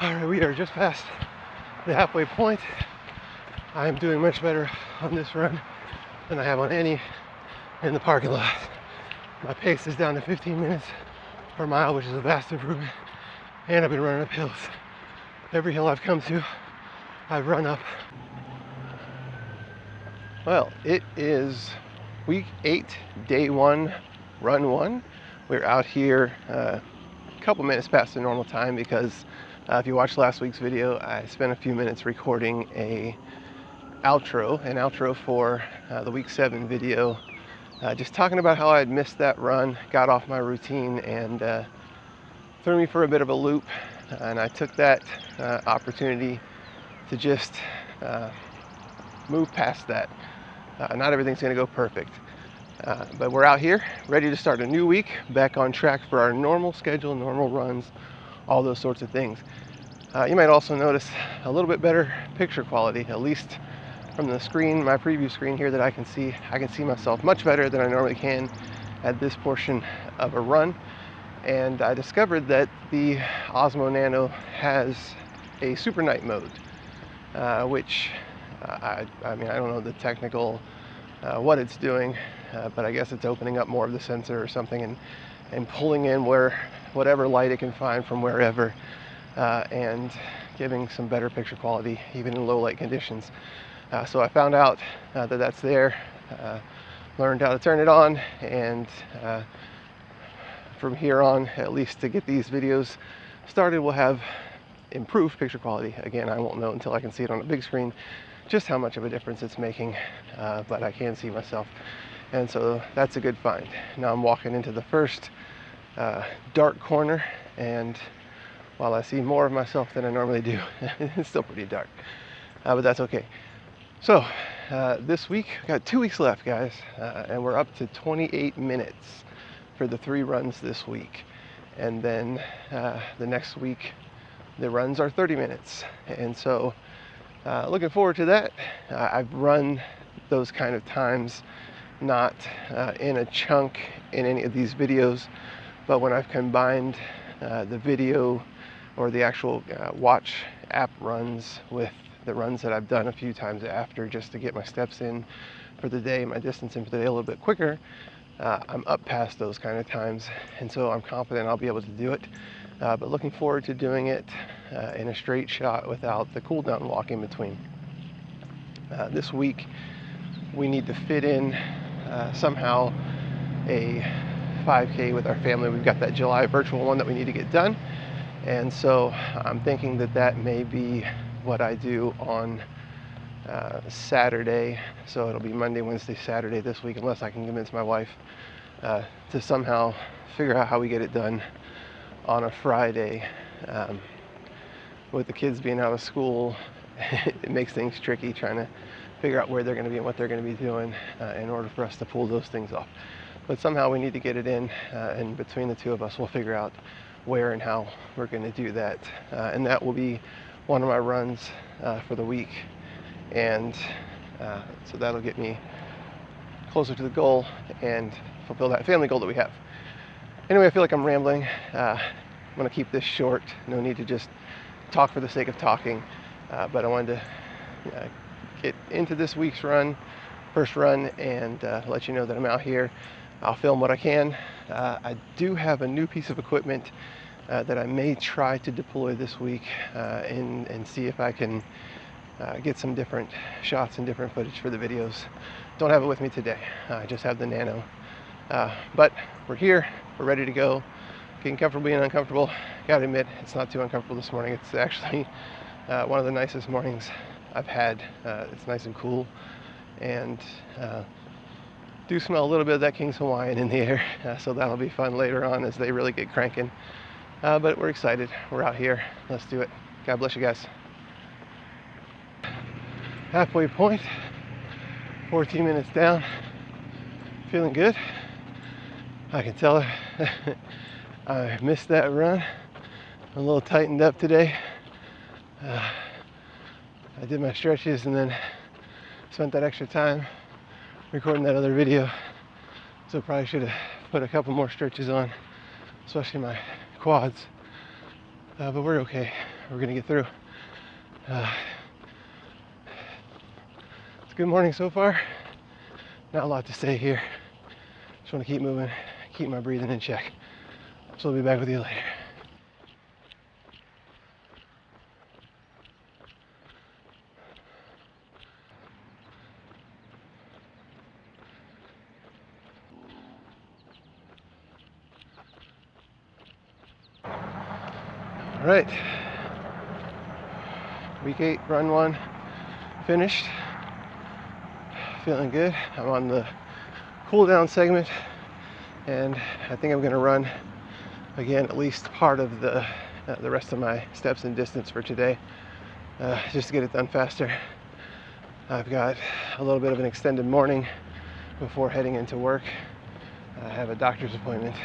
All right, we are just past the halfway point. I'm doing much better on this run than I have on any in the parking lot. My pace is down to 15 minutes per mile, which is a vast improvement. And I've been running up hills. Every hill I've come to, I've run up. Well, it is week 8, day 1, run 1. We're out here a couple minutes past the normal time because if you watched last week's video, I spent a few minutes recording an outro for the week 7 video, just talking about how I had missed that run, got off my routine, and threw me for a bit of a loop. And I took that opportunity to just move past that. Not everything's going to go perfect, but we're out here ready to start a new week, back on track for our normal schedule, normal runs, all those sorts of things. You might also notice a little bit better picture quality, at least from the screen, my preview screen here, that I can see myself much better than I normally can at this portion of a run. And I discovered that the Osmo Nano has a super night mode, which I mean, I don't know the technical what it's doing, but I guess it's opening up more of the sensor or something and pulling in whatever light it can find from wherever, and giving some better picture quality even in low light conditions. So I found out that that's there, learned how to turn it on, and from here on, at least to get these videos started, we'll have improved picture quality. Again, I won't know until I can see it on a big screen just how much of a difference it's making, but I can see myself, and so that's a good find. Now I'm walking into the first dark corner, and while I see more of myself than I normally do, it's still pretty dark, but that's okay. So this week, we got 2 weeks left, guys, and we're up to 28 minutes for the 3 runs this week. And then the next week, the runs are 30 minutes. And so looking forward to that. I've run those kind of times, not in a chunk in any of these videos, but when I've combined the video or the actual watch app runs with the runs that I've done a few times after, just to get my steps in for the day, my distance in for the day a little bit quicker. I'm up past those kind of times, and so I'm confident I'll be able to do it, but looking forward to doing it in a straight shot without the cool down walk in between. This week we need to fit in somehow a 5K with our family. We've got that July virtual one that we need to get done, and so I'm thinking that may be what I do on Saturday. So it'll be Monday, Wednesday, Saturday this week, unless I can convince my wife to somehow figure out how we get it done on a Friday. With the kids being out of school, it makes things tricky trying to figure out where they're going to be and what they're going to be doing in order for us to pull those things off. But somehow we need to get it in, and between the two of us, we'll figure out where and how we're going to do that. And that will be one of my runs for the week. And so that'll get me closer to the goal and fulfill that family goal that we have. Anyway, I feel like I'm rambling. I'm going to keep this short. No need to just talk for the sake of talking. But I wanted to get into this week's first run, and let you know that I'm out here. I'll film what I can. I do have a new piece of equipment that I may try to deploy this week and see if I can get some different shots and different footage for the videos. Don't have it with me today. I just have the Nano. But we're here. We're ready to go. Getting comfortable being uncomfortable. Gotta admit, it's not too uncomfortable this morning. It's actually one of the nicest mornings I've had. It's nice and cool, and do smell a little bit of that King's Hawaiian in the air, so that'll be fun later on as they really get cranking. But we're excited. We're out here. Let's do it. God bless you guys. Halfway point, 14 minutes down. Feeling good. I can tell I missed that run. I'm a little tightened up today. I did my stretches and then spent that extra time recording that other video. So probably should have put a couple more stretches on, especially my quads. But we're okay. we're gonna get through. It's a good morning so far. Not a lot to say here. Just want to keep moving, keep my breathing in check. So I'll be back with you later. All right, week 8, run 1, finished. Feeling good. I'm on the cool down segment, and I think I'm gonna run again at least part of the rest of my steps and distance for today, just to get it done faster. I've got a little bit of an extended morning before heading into work. I have a doctor's appointment,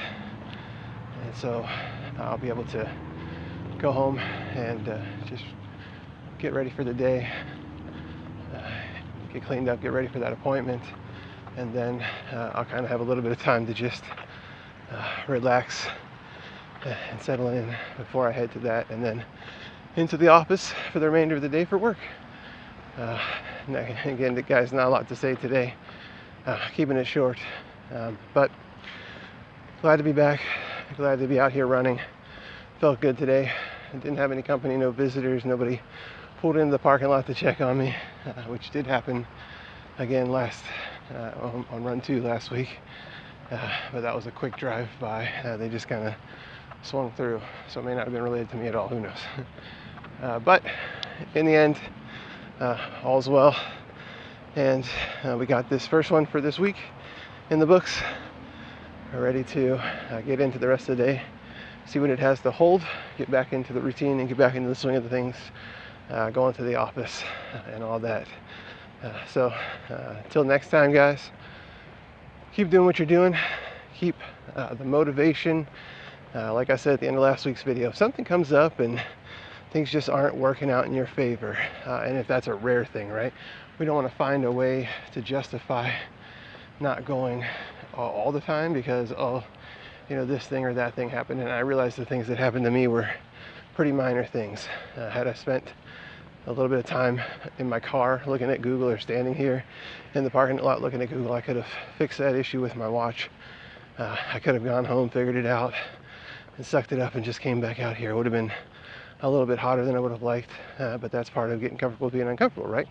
and so I'll be able to go home and just get ready for the day, get cleaned up, get ready for that appointment, and then I'll kind of have a little bit of time to just relax and settle in before I head to that, and then into the office for the remainder of the day for work. Again, guys, not a lot to say today, keeping it short, but glad to be back, glad to be out here running. Felt good today. I didn't have any company, no visitors, nobody pulled into the parking lot to check on me, which did happen again on run 2 last week, but that was a quick drive by. They just kind of swung through, so it may not have been related to me at all, who knows. But in the end, all's well, and we got this first one for this week in the books. We're ready to get into the rest of the day, see what it has to hold, get back into the routine and get back into the swing of the things, going to the office and all that. So until next time, guys, keep doing what you're doing, keep the motivation. Like I said at the end of last week's video, if something comes up and things just aren't working out in your favor, and if that's a rare thing, right? We don't want to find a way to justify not going all the time because, this thing or that thing happened. And I realized the things that happened to me were pretty minor things. Had I spent a little bit of time in my car looking at Google, or standing here in the parking lot looking at Google, I could have fixed that issue with my watch. I could have gone home, figured it out, and sucked it up and just came back out here. It would have been a little bit hotter than I would have liked, but that's part of getting comfortable with being uncomfortable, right?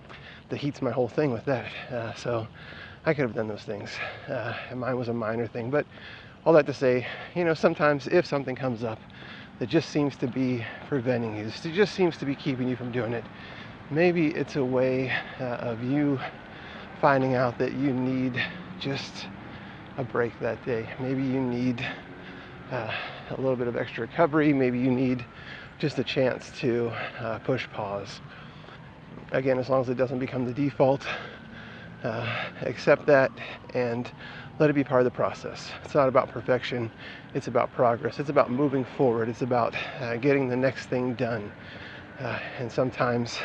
The heat's my whole thing with that. So I could have done those things, and mine was a minor thing. But all that to say, sometimes if something comes up that just seems to be preventing you, it just seems to be keeping you from doing it, maybe it's a way of you finding out that you need just a break that day. Maybe you need a little bit of extra recovery. Maybe you need just a chance to push pause. Again, as long as it doesn't become the default, accept that and let it be part of the process. It's not about perfection, it's about progress, it's about moving forward, it's about getting the next thing done. And sometimes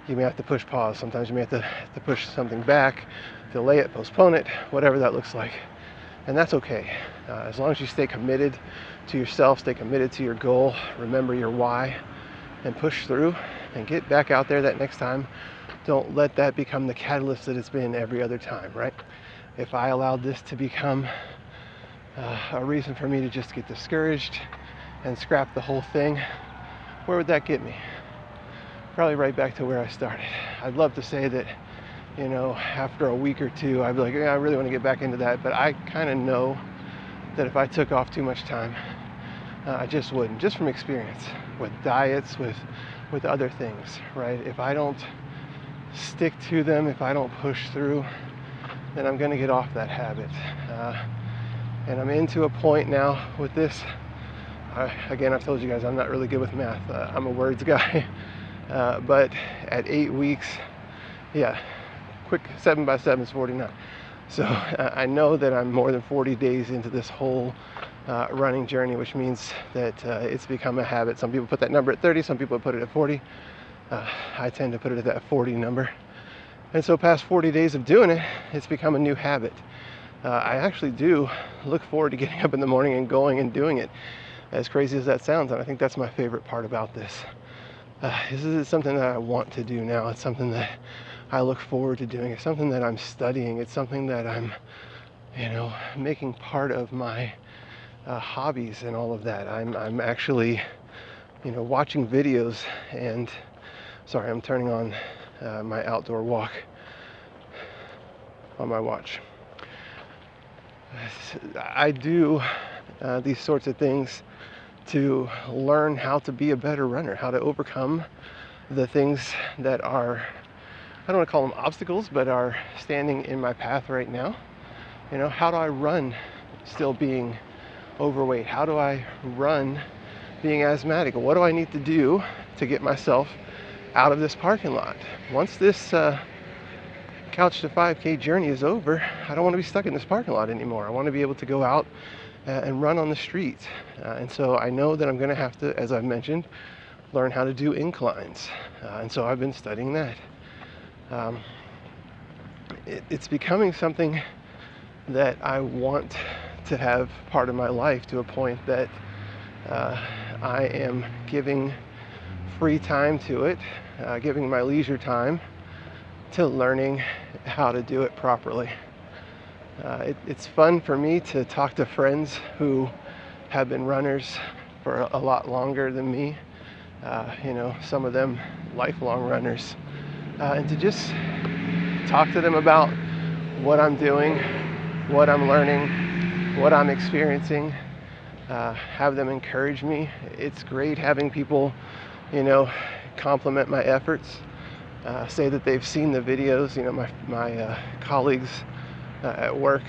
you may have to push pause, sometimes you may have to push something back, delay it, postpone it, whatever that looks like. And that's okay. As long as you stay committed to yourself, stay committed to your goal, remember your why, and push through and get back out there that next time. Don't let that become the catalyst that it's been every other time, right? If I allowed this to become a reason for me to just get discouraged and scrap the whole thing, where would that get me? Probably right back to where I started. I'd love to say that, after a week or two, I'd be like, yeah, I really want to get back into that. But I kind of know that if I took off too much time, I just wouldn't, just from experience with diets, with other things, right? If I don't stick to them, if I don't push through, then I'm going to get off that habit. And I'm into a point now with this. Again, I've told you guys I'm not really good with math. I'm a words guy. But at 8 weeks, quick 7 by 7 is 49. So I know that I'm more than 40 days into this whole running journey, which means that it's become a habit. Some people put that number at 30, some people put it at 40. I tend to put it at that 40 number. And so past 40 days of doing it, it's become a new habit. I actually do look forward to getting up in the morning and going and doing it, as crazy as that sounds. And I think that's my favorite part about this. This is something that I want to do now. It's something that I look forward to doing. It's something that I'm studying. It's something that I'm, making part of my hobbies and all of that. I'm actually, watching videos and, sorry, I'm turning on my outdoor walk on my watch. I do these sorts of things to learn how to be a better runner, how to overcome the things that are, I don't want to call them obstacles, but are standing in my path right now. How do I run still being overweight? How do I run being asthmatic? What do I need to do to get myself out of this parking lot? Once this Couch to 5K journey is over, I don't want to be stuck in this parking lot anymore. I want to be able to go out and run on the streets. And so I know that I'm going to have to, as I've mentioned, learn how to do inclines. And so I've been studying that. It's becoming something that I want to have part of my life, to a point that I am giving free time to it, giving my leisure time to learning how to do it properly. It's fun for me to talk to friends who have been runners for a lot longer than me, some of them lifelong runners, and to just talk to them about what I'm doing, what I'm learning, what I'm experiencing, have them encourage me. It's great having people, compliment my efforts, say that they've seen the videos. My colleagues at work,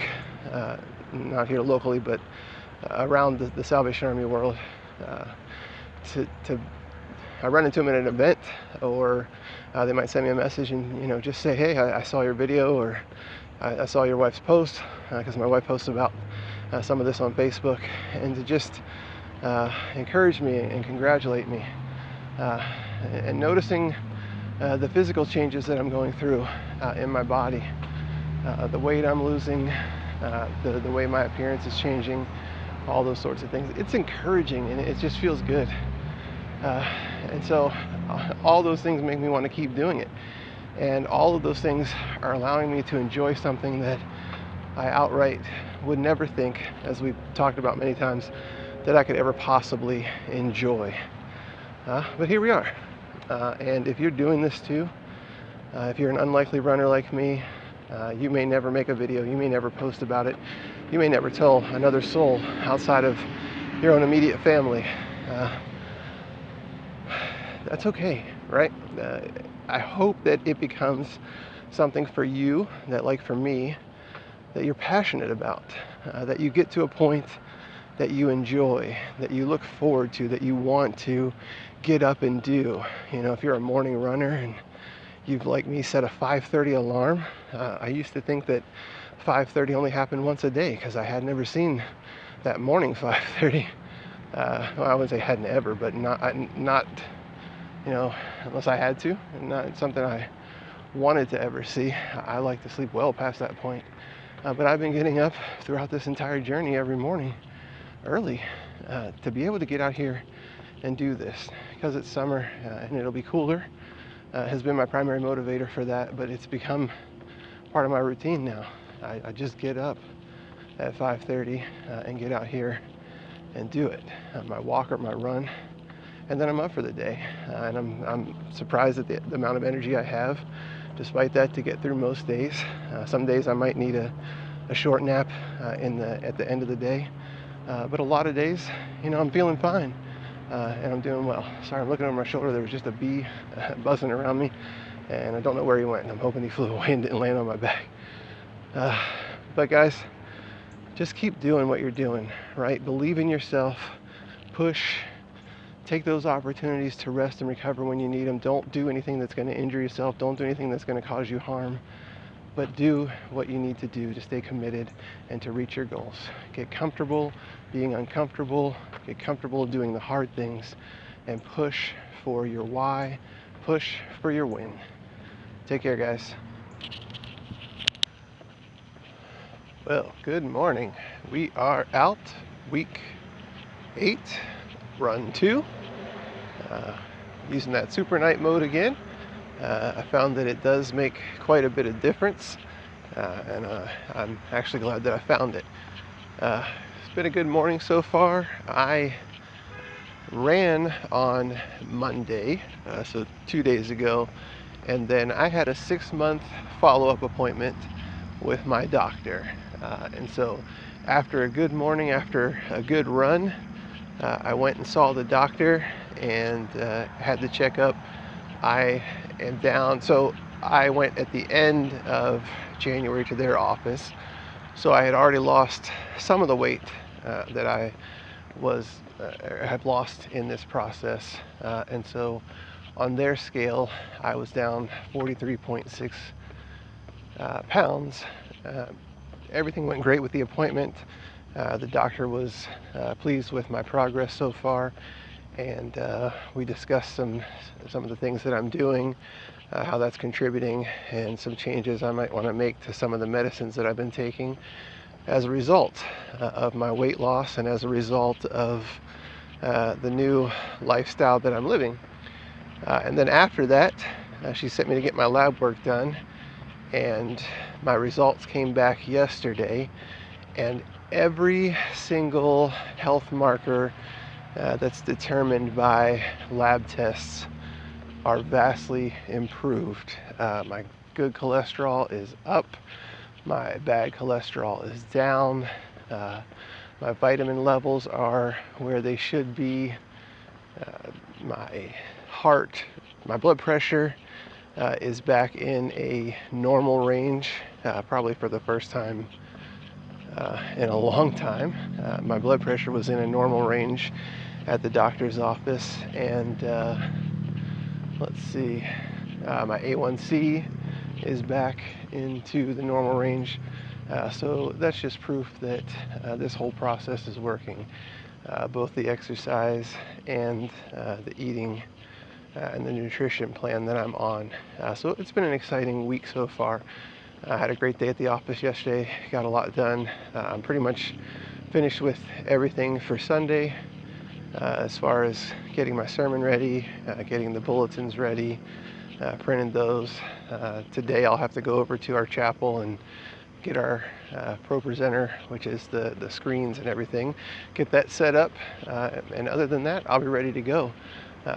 not here locally, but around the Salvation Army world, I run into them at an event, or they might send me a message and just say, hey, I saw your video, or I saw your wife's post, because my wife posts about some of this on Facebook, and to just encourage me and congratulate me, and noticing the physical changes that I'm going through in my body, the weight I'm losing, the way my appearance is changing, all those sorts of things. It's encouraging, and it just feels good. And so all those things make me want to keep doing it. And all of those things are allowing me to enjoy something that I outright would never think, as we've talked about many times, that I could ever possibly enjoy. But here we are. And if you're doing this too, if you're an unlikely runner like me, you may never make a video, you may never post about it, you may never tell another soul outside of your own immediate family. That's okay, right? I hope that it becomes something for you that, like for me, that you're passionate about, that you get to a point that you enjoy, that you look forward to, that you want to get up and do. If you're a morning runner and you've, like me, set a 5:30 alarm, I used to think that 5:30 only happened once a day, because I had never seen that morning 5:30. Well, I wouldn't say hadn't ever, but not unless I had to, and not something I wanted to ever see. I like to sleep well past that point. But I've been getting up throughout this entire journey every morning early to be able to get out here and do this, because it's summer and it'll be cooler. Has been my primary motivator for that, but it's become part of my routine now. I just get up at 5:30 and get out here and do it. My walk or my run, and then I'm up for the day. And I'm surprised at the amount of energy I have, despite that, to get through most days. Some days I might need a short nap at the end of the day, but a lot of days, I'm feeling fine, and I'm doing well. Sorry, I'm looking over my shoulder. There was just a bee buzzing around me, and I don't know where he went. I'm hoping he flew away and didn't land on my back. But guys, just keep doing what you're doing, right? Believe in yourself, push, take those opportunities to rest and recover when you need them. Don't do anything that's going to injure yourself. Don't do anything that's going to cause you harm, but do what you need to do to stay committed and to reach your goals. Get comfortable being uncomfortable, get comfortable doing the hard things, and push for your why, push for your win. Take care, guys. Well, good morning. We are out week 8, run 2. using that super night mode again. I found that it does make quite a bit of difference, and I'm actually glad that I found it. It's been a good morning so far. I ran on Monday, so 2 days ago, and then I had a 6-month follow-up appointment with my doctor. And so after a good morning, after a good run, I went and saw the doctor and had the checkup. I am down, so I went at the end of January to their office. So I had already lost some of the weight that I have lost in this process, and so on their scale, I was down 43.6 pounds. Everything went great with the appointment. The doctor was pleased with my progress so far, and we discussed some of the things that I'm doing, how that's contributing, and some changes I might want to make to some of the medicines that I've been taking as a result of my weight loss and as a result of the new lifestyle that I'm living. And then after that, she sent me to get my lab work done, and my results came back yesterday, and every single health marker that's determined by lab tests are vastly improved. My good cholesterol is up, my bad cholesterol is down, my vitamin levels are where they should be, my heart, my blood pressure is back in a normal range, probably for the first time in a long time. My blood pressure was in a normal range at the doctor's office, and let's see, my A1C is back into the normal range. So that's just proof that this whole process is working, both the exercise and the eating and the nutrition plan that I'm on. So it's been an exciting week so far. I had a great day at the office yesterday, got a lot done. I'm pretty much finished with everything for Sunday, as far as getting my sermon ready, getting the bulletins ready, printed those. Today I'll have to go over to our chapel and get our Pro Presenter, which is the screens and everything, get that set up, and other than that, I'll be ready to go.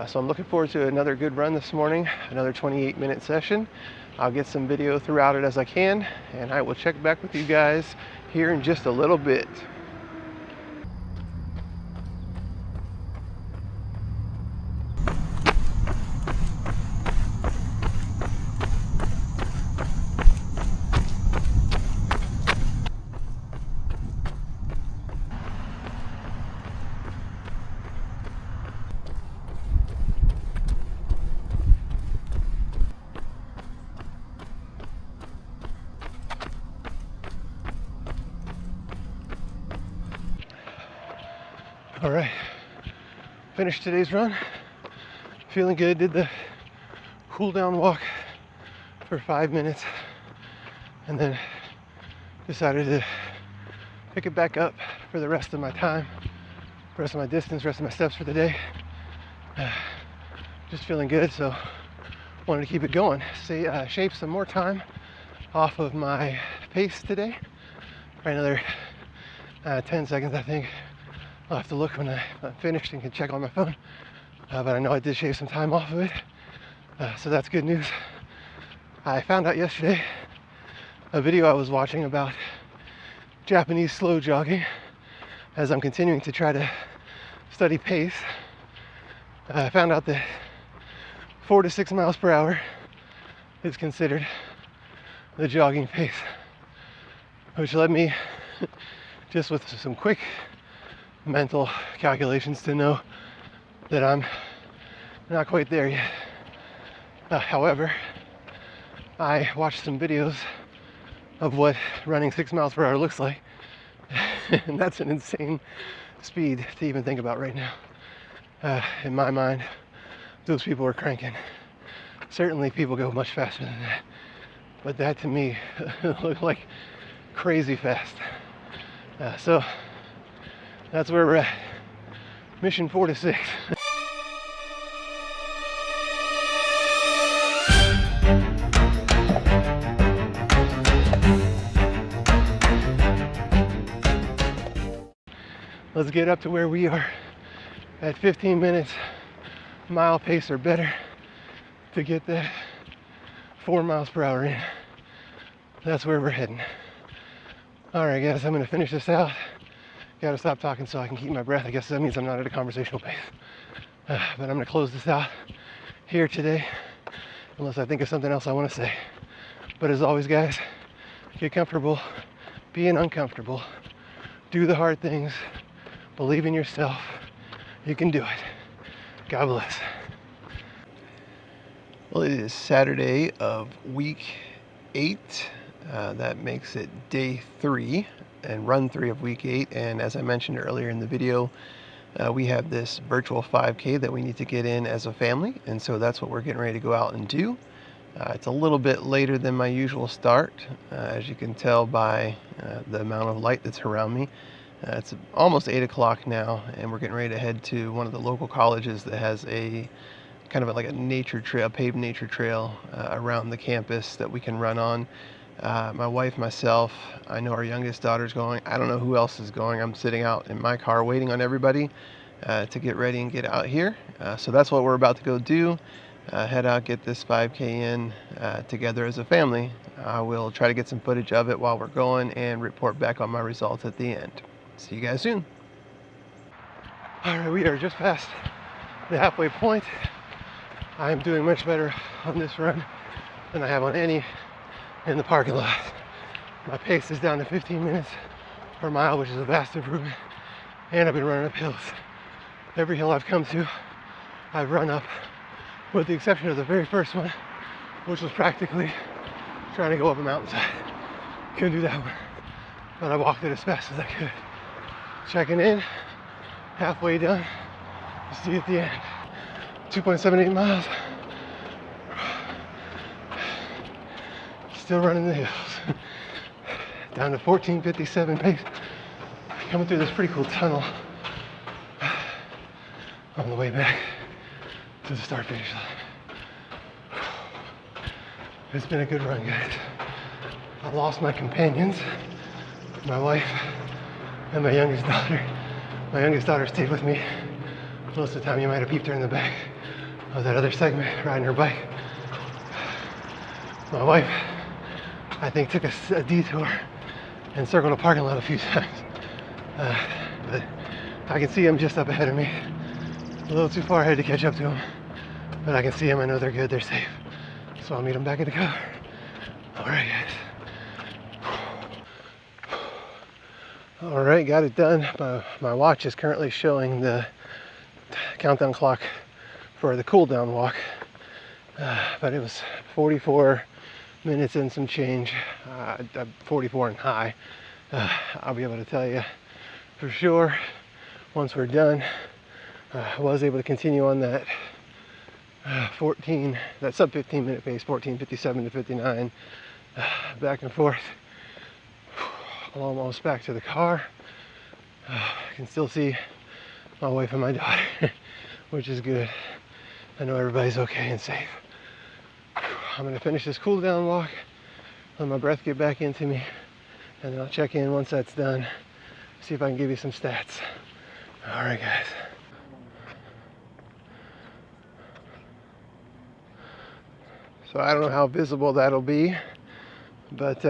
So I'm looking forward to another good run this morning, another 28-minute session. I'll get some video throughout it as I can, and I will check back with you guys here in just a little bit. All right, finished today's run. Feeling good. Did the cool down walk for 5 minutes, and then decided to pick it back up for the rest of my time, rest of my distance, rest of my steps for the day. Just feeling good, so wanted to keep it going. Shave some more time off of my pace today. Right, another 10 seconds, I think. I'll have to look when I'm finished and can check on my phone. But I know I did shave some time off of it, so that's good news. I found out yesterday a video I was watching about Japanese slow jogging as I'm continuing to try to study pace. I found out that 4 to 6 miles per hour is considered the jogging pace, which led me, just with some quick mental calculations, to know that I'm not quite there yet. However, I watched some videos of what running 6 miles per hour looks like, and that's an insane speed to even think about right now. In my mind, those people are cranking. Certainly people go much faster than that, but that to me looked like crazy fast. So that's where we're at. Mission 4 to 6. Let's get up to where we are at 15 minutes, mile pace or better, to get that 4 miles per hour in. That's where we're heading. All right, guys, I'm gonna finish this out. Gotta stop talking so I can keep my breath. I guess that means I'm not at a conversational pace. But I'm gonna close this out here today, unless I think of something else I wanna say. But as always, guys, get comfortable being uncomfortable. Do the hard things. Believe in yourself. You can do it. God bless. Well, it is Saturday of week 8. That makes it day 3 and run 3 of week 8. And as I mentioned earlier in the video, we have this virtual 5K that we need to get in as a family. And so that's what we're getting ready to go out and do. It's a little bit later than my usual start, as you can tell by the amount of light that's around me. It's almost 8 o'clock now, and we're getting ready to head to one of the local colleges that has a kind of like a nature trail, paved nature trail around the campus that we can run on. My wife, myself, I know our youngest daughter's going. I don't know who else is going. I'm sitting out in my car waiting on everybody to get ready and get out here. So that's what we're about to go do. Head out, get this 5K in together as a family. I will try to get some footage of it while we're going and report back on my results at the end. See you guys soon. All right, we are just past the halfway point. I'm doing much better on this run than I have on any in the parking lot. My pace is down to 15 minutes per mile, which is a vast improvement. And I've been running up hills. Every hill I've come to, I've run up, with the exception of the very first one, which was practically trying to go up a mountainside. Couldn't do that one, but I walked it as fast as I could. Checking in, halfway done. See you at the end. 2.78 miles. Still running the hills. Down to 14:57 pace. Coming through this pretty cool tunnel on the way back to the start finish line. It's been a good run, guys. I lost my companions, my wife and my youngest daughter. My youngest daughter stayed with me most of the time. You might have peeped her in the back of that other segment riding her bike. My wife, I think, took a detour and circled the parking lot a few times. But I can see them just up ahead of me. A little too far ahead to catch up to them, but I can see them. I know they're good, they're safe. So I'll meet them back in the car. All right, guys. All right, got it done. My watch is currently showing the countdown clock for the cool down walk, but it was 44 minutes and some change, 44 and high. I'll be able to tell you for sure once we're done. I was able to continue on that that sub 15 minute pace, 14:57 to 59, back and forth, almost back to the car. I can still see my wife and my daughter, which is good. I know everybody's okay and safe. I'm gonna finish this cool down walk, let my breath get back into me, and then I'll check in once that's done, see if I can give you some stats. All right, guys. So I don't know how visible that'll be, but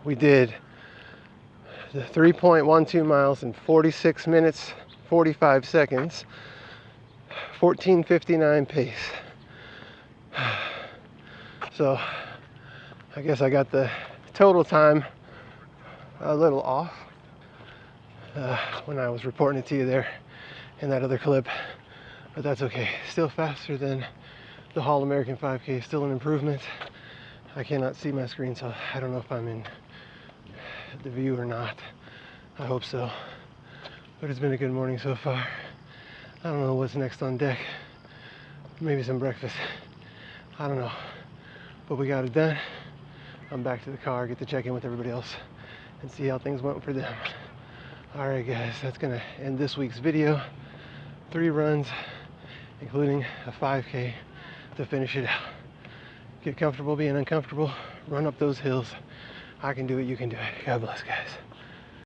we did the 3.12 miles in 46 minutes, 45 seconds, 14:59 pace. So I guess I got the total time a little off when I was reporting it to you there in that other clip, but that's okay. Still faster than the All American 5K, still an improvement. I cannot see my screen, so I don't know if I'm in the view or not. I hope so. But it's been a good morning so far. I don't know what's next on deck. Maybe some breakfast. I don't know. But we got it done. I'm back to the car, get to check in with everybody else and see how things went for them. All right, guys, that's gonna end this week's video. 3 runs, including a 5K to finish it out. Get comfortable being uncomfortable. Run up those hills. I can do it, you can do it. God bless, guys.